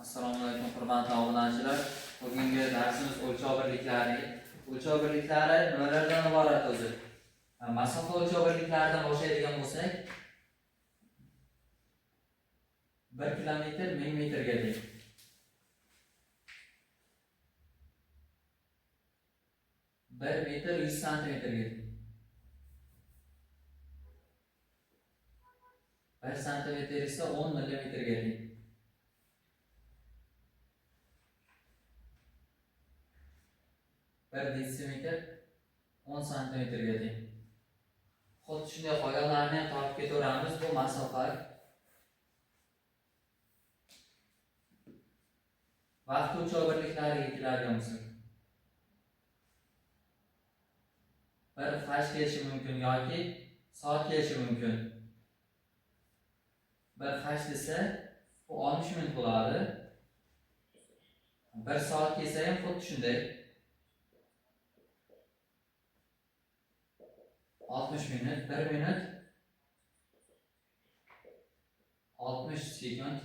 Assalomu alaykum hurmatli obunachilar. Bugungi darsimiz o'lchov birliklari. O'lchov birliklari nimalardan iborat o'zi? Masofa o'lchov birliklaridan boshlaydigan bo'lsak, 1 kilometr 1000 metrga teng. 1 metr 100 santimetrga teng. 1 santimetr esa 10 millimetrga teng. 1 desimetr 10 santimetrga teng. Xuddi shunday qolganlarni ham topib ketaveramiz. Bu masofa. Vaqt o'lchov birliklariga keladigan bo'lsak, 1 faj kelishi mumkin yoki soat kelishi mumkin. 1 faj desa, bu 60 minut bo'ladi. 1 soat kelsa ham xuddi shunday. 60 minut, 1 minut 60 sekund.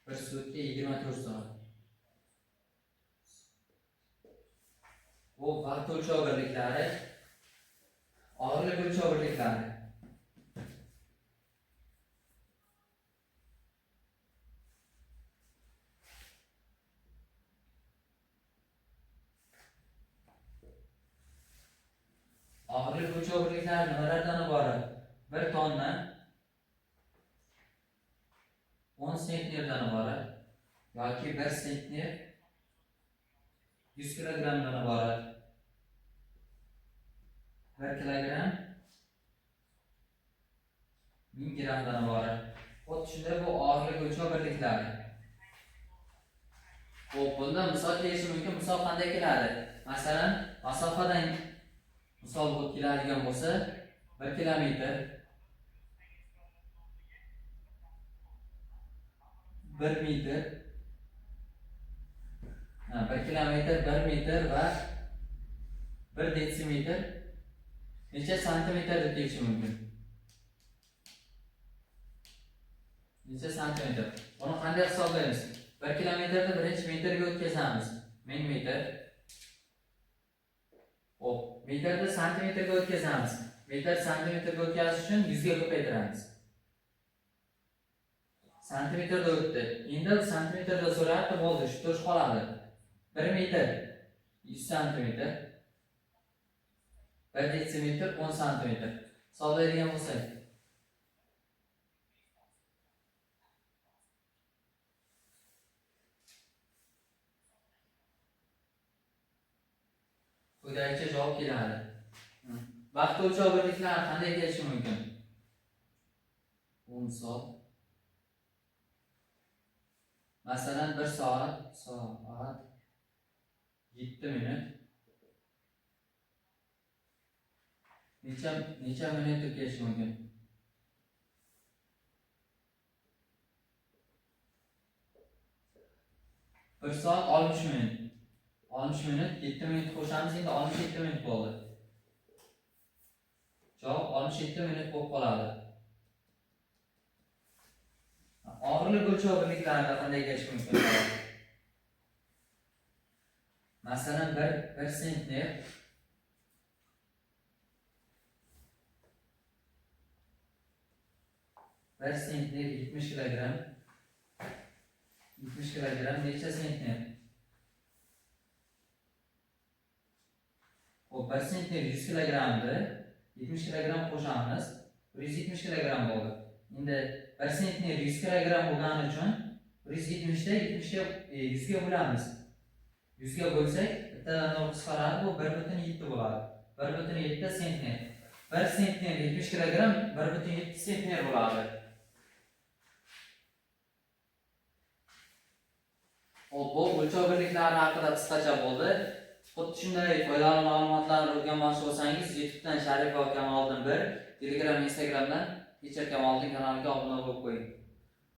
1 sutka 24 soat. Bu vaqt o'lchov birliklari, og'irlik o'lchov birliklari. Og'irlik o'lchov birliklari nimalardan iborat? 1 tonna 10 sentnerdan iborat yoki 1 sentner 100 kilogramdan iborat. 1 kilogram 1000 gramdan iborat. Xuddi shunday bu og'irlik o'lchov birliklari. Xo'p, bundan misol kelishi mumkin. Misol qanday keladi? Masalan, masofadan misol bo'lib keladigan bo'lsa, 1 kilometr 1 metr 1 kilometr 1 metr va 1 desimetr necha santimetr deb kelishi mumkin? Necha santimetr? Buni qanday hisoblaymiz? 1 kilometrni birinchi metrga o'tkazamiz. 1000 metr. Xo'p, metrni santimetrga o'tkazamiz. Metr santimetrga o'tkazish uchun 100 ga ko'paytiramiz. Santimetrda o'tdi. Endi santimetrda so'rayapti, bo'ldi, shu to'sh qoladi. 1 metr 100 santimetr. 1 desimetr 10 santimetr. Hisoblaydigan bo'lsak, quyidagicha javob keladi. Vaqt o'lchov birliklari qanday kelishi mumkin? Bu misol. Masalan, 1 soat 7 minut. Necha minut deb kelishi mumkin? 1 soat 60 minut. 60 minut 7 minut qo'shamiz, endi 67 minut bo'ldi. Javob 67 minut bo'lib qoladi. Og'irlik o'lchov birliklarida qanday kelishi mumkin? Masalan, 1 sentner 1 sentner 70 kilogram. 70 kilogram necha sentner? Xo'p, 1 sentner 100 kilogramni 70 kilogram qo'shamiz, 170 kilogram bo'ldi. Endi 1 sentner 100 kilogram bo'lgani uchun 170 da 70 ga 100 ga bo'lamiz. 100 ga bo'lsak, bittadan 9 chiqaradi, bu 1.7 bo'ladi. 1.7 sentner. 1 sentner 70 kilogram 1.7 sentner bo'ladi. Xo'p, bu o'lchov birliklari haqida qisqacha bo'ldi. Xuddi shunday foydali ma'lumotlarni o'rganmoqchi bo'lsangiz, YouTubedan Sharif va Kamoliddin 1, Telegram, Instagramdan Teacher Kamoliddin kanaliga obuna bo'lib qo'ying.